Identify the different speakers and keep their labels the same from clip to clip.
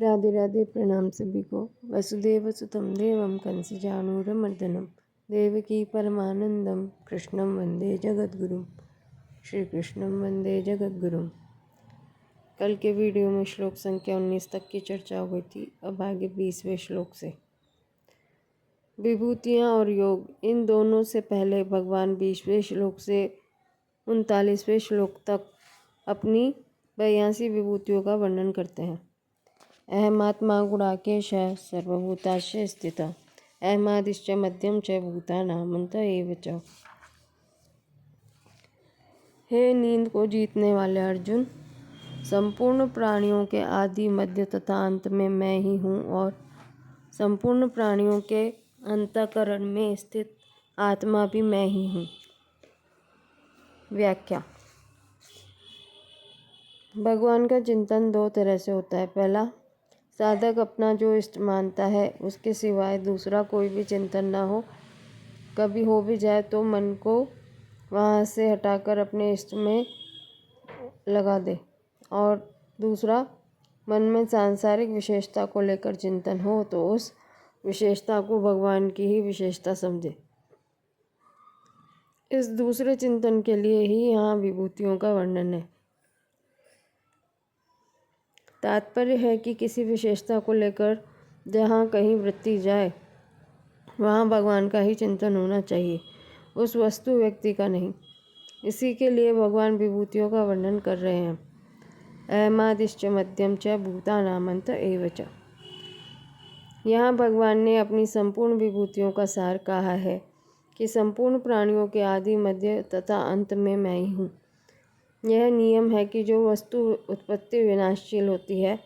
Speaker 1: राधे राधे। प्रणाम सभी को। वसुदेव सुतं देवं कंसचाणूरमर्दनं देवकी परमानंदम कृष्णं वंदे जगद्गुरुं। श्री कृष्णं वंदे जगद्गुरुं। कल के वीडियो में श्लोक संख्या 19 तक की चर्चा हो गई थी। अब आगे 20वें श्लोक से। विभूतियाँ और योग, इन दोनों से पहले भगवान 20वें श्लोक से 39वें श्लोक तक अपनी 82 विभूतियों का वर्णन करते हैं। अहमात्मा गुणाकेश सर्वभूताश्च स्थितः अहमादिश्च मध्यम च भूतानामंत एव च। हे नींद को जीतने वाले अर्जुन, संपूर्ण प्राणियों के आदि मध्य तथा अंत में मैं ही हूँ और संपूर्ण प्राणियों के अंतःकरण में स्थित आत्मा भी मैं ही हूँ। व्याख्या। भगवान का चिंतन दो तरह से होता है। पहला, साधक अपना जो इष्ट मानता है उसके सिवाय दूसरा कोई भी चिंतन ना हो, कभी हो भी जाए तो मन को वहाँ से हटाकर अपने इष्ट में लगा दे। और दूसरा, मन में सांसारिक विशेषता को लेकर चिंतन हो तो उस विशेषता को भगवान की ही विशेषता समझे। इस दूसरे चिंतन के लिए ही यहाँ विभूतियों का वर्णन है। तात्पर्य है कि किसी विशेषता को लेकर जहाँ कहीं वृत्ति जाए वहाँ भगवान का ही चिंतन होना चाहिए, उस वस्तु व्यक्ति का नहीं। इसी के लिए भगवान विभूतियों का वर्णन कर रहे हैं। अहमादिश्च मध्यम च भूतानामंत एव च। यहाँ भगवान ने अपनी संपूर्ण विभूतियों का सार कहा है कि संपूर्ण प्राणियों के आदि मध्य तथा अंत में मैं ही हूँ। यह नियम है कि जो वस्तु उत्पत्ति विनाशशील होती है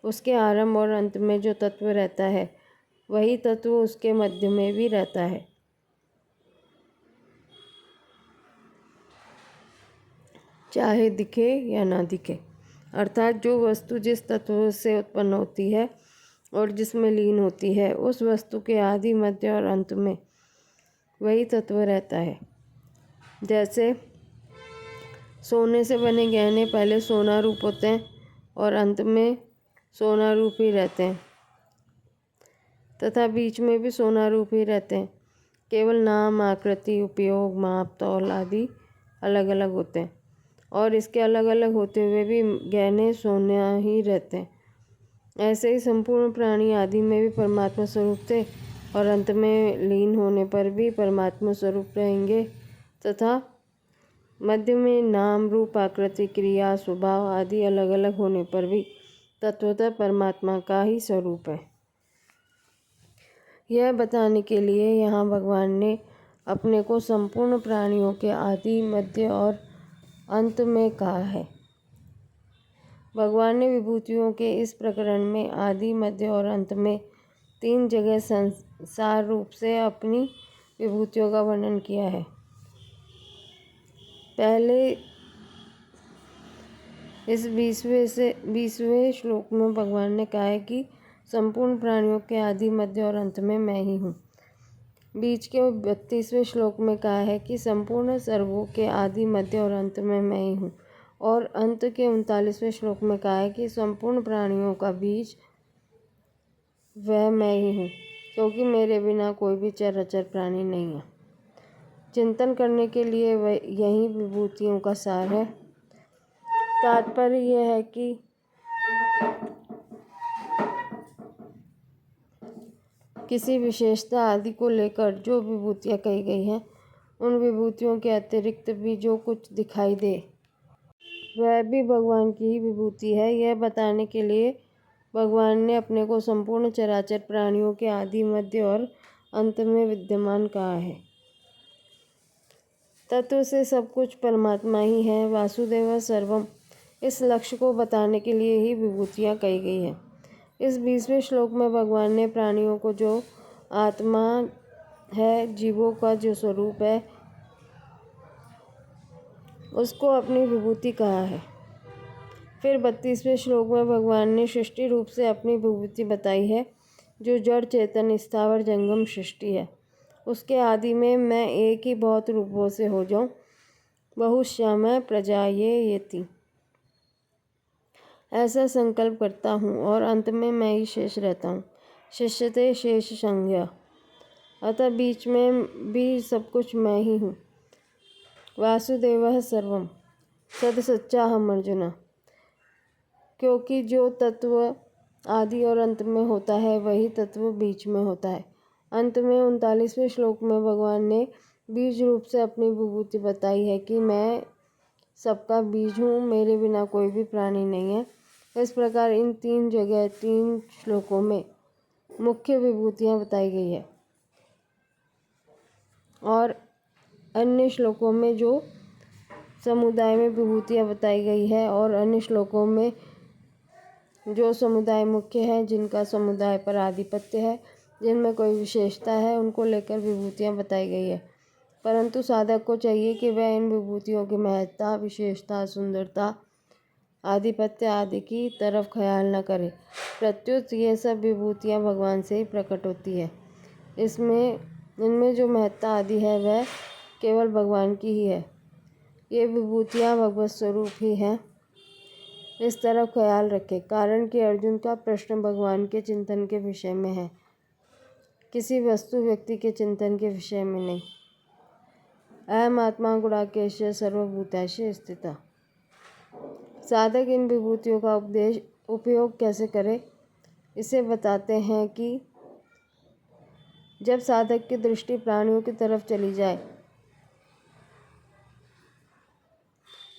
Speaker 1: उसके आरंभ और अंत में जो तत्व रहता है वही तत्व उसके मध्य में भी रहता है। चाहे दिखे या ना दिखे। अर्थात जो वस्तु जिस तत्व से उत्पन्न होती है और जिसमें लीन होती है उस वस्तु के आदि मध्य और अंत में वही तत्व रहता है। जैसे सोने से बने गहने पहले सोना रूप होते हैं और अंत में सोना रूप ही रहते हैं तथा बीच में भी सोना रूप ही रहते हैं। केवल नाम, आकृति, उपयोग, माप, तौल आदि अलग अलग होते हैं और इसके अलग अलग होते हुए भी गहने सोना ही रहते हैं। ऐसे ही संपूर्ण प्राणी आदि में भी परमात्मा स्वरूप थे और अंत में लीन होने पर भी परमात्मा स्वरूप रहेंगे तथा मध्य में नाम, रूप, आकृति, क्रिया, स्वभाव आदि अलग अलग होने पर भी तत्वतः परमात्मा का ही स्वरूप है। यह बताने के लिए यहाँ भगवान ने अपने को संपूर्ण प्राणियों के आदि, मध्य और अंत में कहा है। भगवान ने विभूतियों के इस प्रकरण में आदि, मध्य और अंत में 3 जगह संसार रूप से अपनी विभूतियों का वर्णन किया है। पहले इस 20वें श्लोक में भगवान ने कहा है कि संपूर्ण प्राणियों के आदि, मध्य और अंत में मैं ही हूँ। बीच के 32वें श्लोक में कहा है कि संपूर्ण सर्गों के आदि, मध्य और अंत में मैं ही हूँ। और अंत के 39वें श्लोक में कहा है कि संपूर्ण प्राणियों का बीज वह मैं ही हूँ, क्योंकि मेरे बिना कोई भी चराचर प्राणी नहीं है। चिंतन करने के लिए वह यही विभूतियों का सार है। तात्पर्य यह है कि किसी विशेषता आदि को लेकर जो विभूतियाँ कही गई हैं उन विभूतियों के अतिरिक्त भी जो कुछ दिखाई दे वह भी भगवान की ही विभूति है। यह बताने के लिए भगवान ने अपने को संपूर्ण चराचर प्राणियों के आदि, मध्य और अंत में विद्यमान कहा है। तत्व से सब कुछ परमात्मा ही है। वासुदेव सर्वम, इस लक्ष्य को बताने के लिए ही विभूतियाँ कही गई हैं। इस 20वें श्लोक में भगवान ने प्राणियों को जो आत्मा है, जीवों का जो स्वरूप है, उसको अपनी विभूति कहा है। फिर 32वें श्लोक में भगवान ने सृष्टि रूप से अपनी विभूति बताई है, जो जड़ चेतन स्थावर जंगम सृष्टि है। उसके आदि में मैं एक ही बहुत रूपों से हो जाऊं, बहुश्यामः प्रजायेति। ऐसा संकल्प करता हूँ और अंत में मैं ही शेष रहता हूँ। शिष्यते शेष संज्ञा, अतः बीच में भी सब कुछ मैं ही हूँ। वासुदेवः सर्वम सद सच्चा हम अर्जुना, क्योंकि जो तत्व आदि और अंत में होता है वही तत्व बीच में होता है। अंत में 39वें श्लोक में भगवान ने बीज रूप से अपनी विभूति बताई है कि मैं सबका बीज हूँ, मेरे बिना कोई भी प्राणी नहीं है। इस प्रकार इन 3 जगह 3 श्लोकों में मुख्य विभूतियाँ बताई गई है और अन्य श्लोकों में जो समुदाय में विभूतियाँ बताई गई है और अन्य श्लोकों में जो समुदाय मुख्य है, जिनका समुदाय पर आधिपत्य है, जिनमें कोई विशेषता है, उनको लेकर विभूतियाँ बताई गई है। परंतु साधक को चाहिए कि वह इन विभूतियों की महत्ता, विशेषता, सुंदरता, आधिपत्य आदि की तरफ ख्याल न करे। प्रत्युत ये सब विभूतियाँ भगवान से ही प्रकट होती है। इनमें जो महत्ता आदि है वह केवल भगवान की ही है। ये विभूतियाँ भगवत स्वरूप ही हैं, इस तरफ ख्याल रखें। कारण कि अर्जुन का प्रश्न भगवान के चिंतन के विषय में है, किसी वस्तु व्यक्ति के चिंतन के विषय में नहीं। अहम आत्मा गुणाकेश सर्वभूतेषु स्थितः। साधक इन विभूतियों का उपयोग कैसे करे, इसे बताते हैं कि जब साधक की दृष्टि प्राणियों की तरफ चली जाए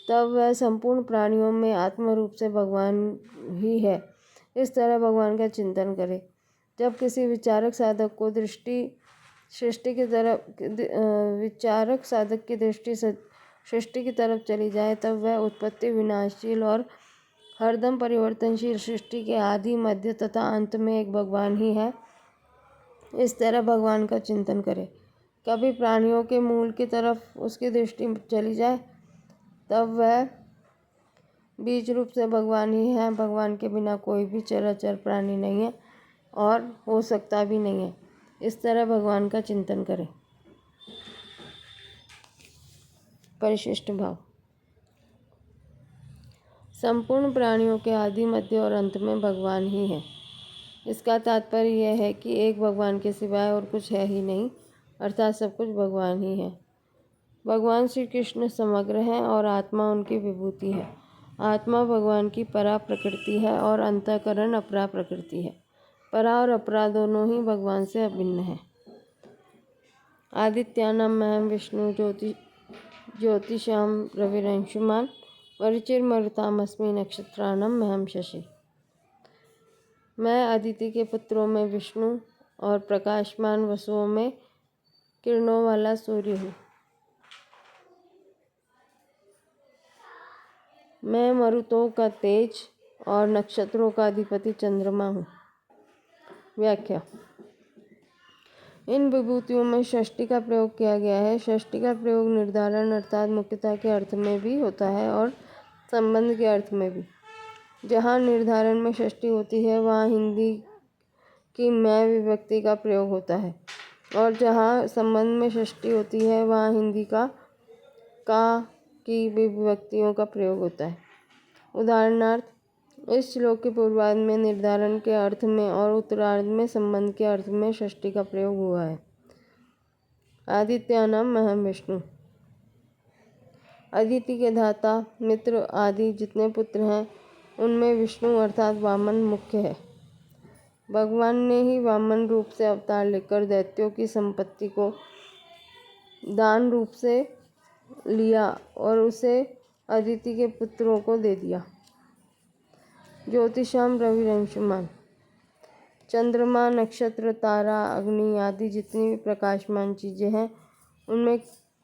Speaker 1: तब वह संपूर्ण प्राणियों में आत्म रूप से भगवान ही है, इस तरह भगवान का चिंतन करे। जब किसी विचारक साधक की दृष्टि सृष्टि की तरफ चली जाए तब वह उत्पत्ति, विनाशशील और हरदम परिवर्तनशील सृष्टि के आदि, मध्य तथा अंत में एक भगवान ही है, इस तरह भगवान का चिंतन करे। कभी प्राणियों के मूल की तरफ उसकी दृष्टि चली जाए तब वह बीज रूप से भगवान ही है। भगवान के बिना कोई भी चराचर प्राणी नहीं है और हो सकता भी नहीं है, इस तरह भगवान का चिंतन करें। परिशिष्ट भाव। संपूर्ण प्राणियों के आदि, मध्य और अंत में भगवान ही है। इसका तात्पर्य यह है कि एक भगवान के सिवाय और कुछ है ही नहीं, अर्थात सब कुछ भगवान ही है। भगवान श्री कृष्ण समग्र हैं और आत्मा उनकी विभूति है। आत्मा भगवान की परा प्रकृति है और अंतःकरण अपरा प्रकृति है। परा और अपरा दोनों ही भगवान से अभिन्न है। आदित्यानां महं विष्णु ज्योतिषां रविरंशुमान् परिचिर्मरुतामस्मि नक्षत्राणां महं शशि। मैं अदिति के पुत्रों में विष्णु और प्रकाशमान वसुओं में किरणों वाला सूर्य हूँ। मैं मरुतों का तेज और नक्षत्रों का अधिपति चंद्रमा हूँ। व्याख्या। इन विभूतियों में षष्ठी का प्रयोग किया गया है। षष्ठी का प्रयोग निर्धारण अर्थात मुख्यता के अर्थ में भी होता है और संबंध के अर्थ में भी। जहाँ निर्धारण में षष्ठी होती है वहाँ हिंदी की मैं विभक्ति का प्रयोग होता है और जहाँ संबंध में षष्ठी होती है वहाँ हिंदी का की विभक्तियों का प्रयोग होता है। उदाहरणार्थ, इस श्लोक के पूर्वार्ध में निर्धारण के अर्थ में और उत्तरार्ध में संबंध के अर्थ में षष्ठी का प्रयोग हुआ है। आदित्यानां महं विष्णु। अदिति के धाता, मित्र आदि जितने पुत्र हैं उनमें विष्णु अर्थात वामन मुख्य है। भगवान ने ही वामन रूप से अवतार लेकर दैत्यों की संपत्ति को दान रूप से लिया और उसे अदिति के पुत्रों को दे दिया। ज्योतिषाम रविरंशुमान। चंद्रमा, नक्षत्र, तारा, अग्नि आदि जितनी भी प्रकाशमान चीज़ें हैं उनमें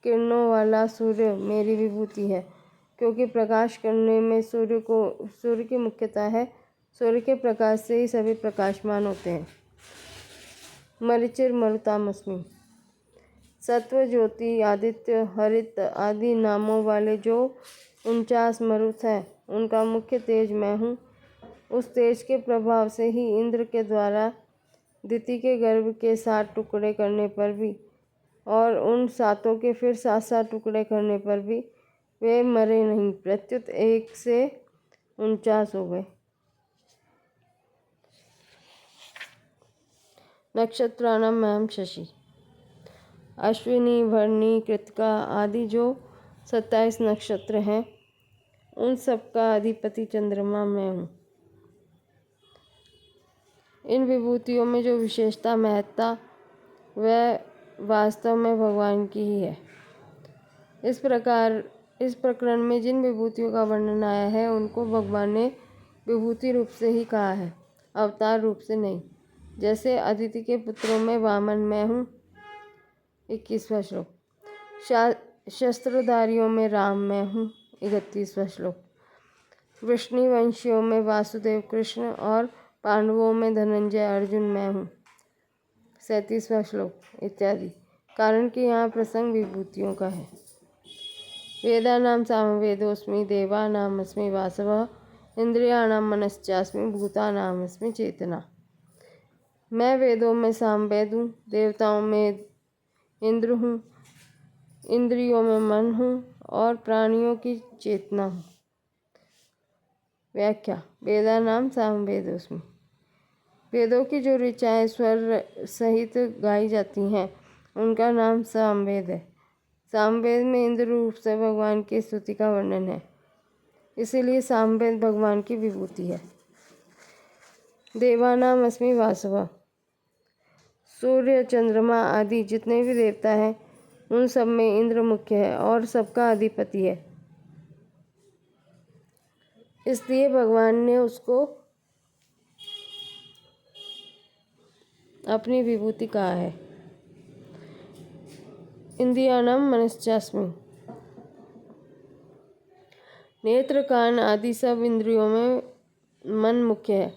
Speaker 1: किरणों वाला सूर्य मेरी विभूति है, क्योंकि प्रकाश करने में सूर्य की मुख्यता है। सूर्य के प्रकाश से ही सभी प्रकाशमान होते हैं। मरीचिर मरुतामस्मि। सत्व, ज्योति, आदित्य, हरित आदि नामों वाले जो 49 मरुत हैं उनका मुख्य तेज मैं हूँ। उस तेज के प्रभाव से ही इंद्र के द्वारा दिति के गर्भ के 7 टुकड़े करने पर भी और उन 7 के फिर 7 टुकड़े करने पर भी वे मरे नहीं, प्रत्युत 1 से 49 हो गए। नक्षत्राणाम शशि। अश्विनी, भरणी, कृत्तिका आदि जो 27 नक्षत्र हैं उन सब का अधिपति चंद्रमा मैं हूँ। इन विभूतियों में जो विशेषता महत्ता वह वास्तव में भगवान की ही है। इस प्रकरण में जिन विभूतियों का वर्णन आया है उनको भगवान ने विभूति रूप से ही कहा है, अवतार रूप से नहीं। जैसे अदिति के पुत्रों में वामन मैं हूँ, 21वां श्लोक। शस्त्रधारियों में राम मैं हूँ, 31वां श्लोक। वृष्णिवंशियों में वासुदेव कृष्ण और पांडवों में धनंजय अर्जुन मैं हूँ, 37वां श्लोक इत्यादि। कारण कि यहाँ प्रसंग विभूतियों का है। वेदानां सामवेदोऽस्मि, देवानामस्मि वासवः, इंद्रियाणां मनश्चास्मि, भूतानामस्मि चेतना। मैं वेदों में सामवेद हूँ, देवताओं में इंद्र हूँ, इंद्रियों में मन हूँ और प्राणियों की चेतना हूँ। व्याख्या। वेदानां सामवेदोऽस्मि। वेदों की जो ऋचाएँ स्वर सहित गाई जाती हैं उनका नाम सामवेद है। सामवेद में इंद्र रूप से भगवान की स्तुति का वर्णन है, इसीलिए सामवेद भगवान की विभूति है। देवानाम अस्मि वासवः। सूर्य, चंद्रमा आदि जितने भी देवता हैं उन सब में इंद्र मुख्य है और सबका अधिपति है, इसलिए भगवान ने उसको अपनी विभूति कहा है। इंद्रियाणाम मनश्चास्मि। नेत्र, कान आदि सब इंद्रियों में मन मुख्य है।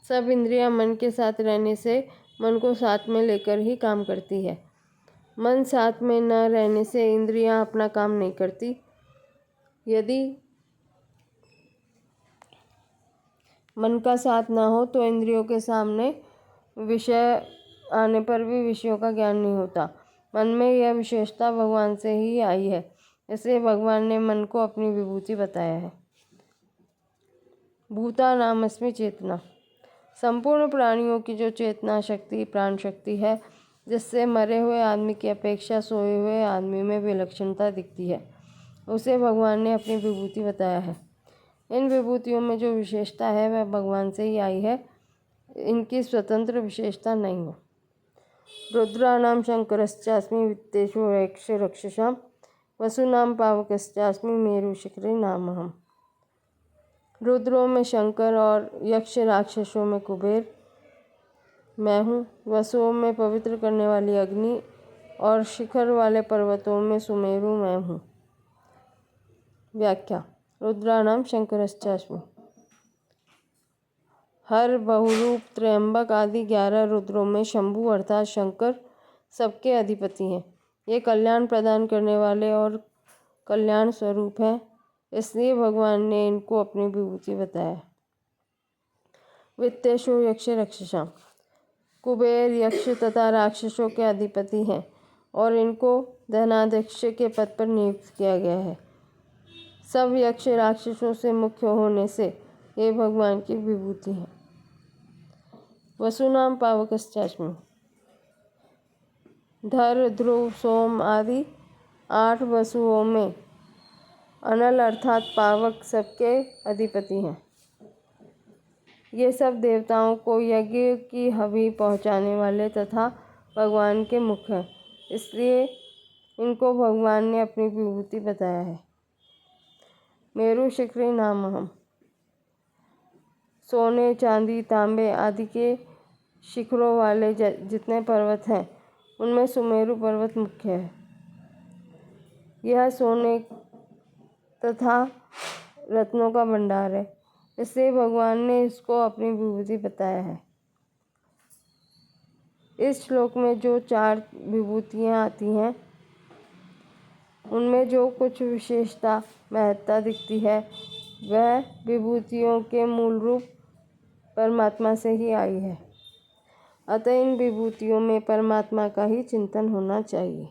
Speaker 1: सब इंद्रियां मन के साथ रहने से मन को साथ में लेकर ही काम करती है। मन साथ में न रहने से इंद्रियां अपना काम नहीं करती। यदि मन का साथ ना हो तो इंद्रियों के सामने विषय आने पर भी विषयों का ज्ञान नहीं होता। मन में यह विशेषता भगवान से ही आई है, इसलिए भगवान ने मन को अपनी विभूति बताया है। भूतानामस्मि चेतना। संपूर्ण प्राणियों की जो चेतना शक्ति प्राण शक्ति है, जिससे मरे हुए आदमी की अपेक्षा सोए हुए आदमी में विलक्षणता दिखती है, उसे भगवान ने अपनी विभूति बताया है। इन विभूतियों में जो विशेषता है वह भगवान से ही आई है, इनकी स्वतंत्र विशेषता नहीं हो। रुद्राणां शंकरश्चास्मि, वित्तेषु यक्षरक्षसां, वसूनां पावकश्चास्मि, मेरुशिखरे नामहम्। रुद्रों में शंकर और यक्ष राक्षसों में कुबेर मैं हूँ। वसुओं में पवित्र करने वाली अग्नि और शिखर वाले पर्वतों में सुमेरु मैं हूँ। व्याख्या। रुद्राणाम शंकरश्चास्मि। हर, बहुरूप, त्रयंबक आदि 11 रुद्रों में शंभु अर्थात शंकर सबके अधिपति हैं। ये कल्याण प्रदान करने वाले और कल्याण स्वरूप हैं, इसलिए भगवान ने इनको अपनी विभूति बताया। वित्तेषु यक्ष रक्षसां। कुबेर यक्ष तथा राक्षसों के अधिपति हैं और इनको धनाध्यक्ष के पद पर नियुक्त किया गया है। सब यक्ष राक्षसों से मुख्य होने से ये भगवान की विभूति है। वसुनाम पावकश्चास्मि। धर, ध्रुव, सोम आदि 8 वसुओं में अनल अर्थात पावक सबके अधिपति हैं। ये सब देवताओं को यज्ञ की हवि पहुँचाने वाले तथा भगवान के मुख हैं, इसलिए इनको भगवान ने अपनी विभूति बताया है। मेरु शिखरे नामहम्। सोने, चांदी, तांबे आदि के शिखरों वाले जितने पर्वत हैं उनमें सुमेरु पर्वत मुख्य है। यह सोने तथा रत्नों का भंडार है, इसलिए भगवान ने इसको अपनी विभूति बताया है। इस श्लोक में जो 4 विभूतियाँ आती हैं उनमें जो कुछ विशेषता महत्ता दिखती है वह विभूतियों के मूल रूप परमात्मा से ही आई है। अतः इन विभूतियों में परमात्मा का ही चिंतन होना चाहिए।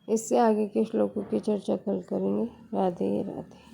Speaker 1: इससे आगे के श्लोकों की चर्चा कल करेंगे। राधे राधे।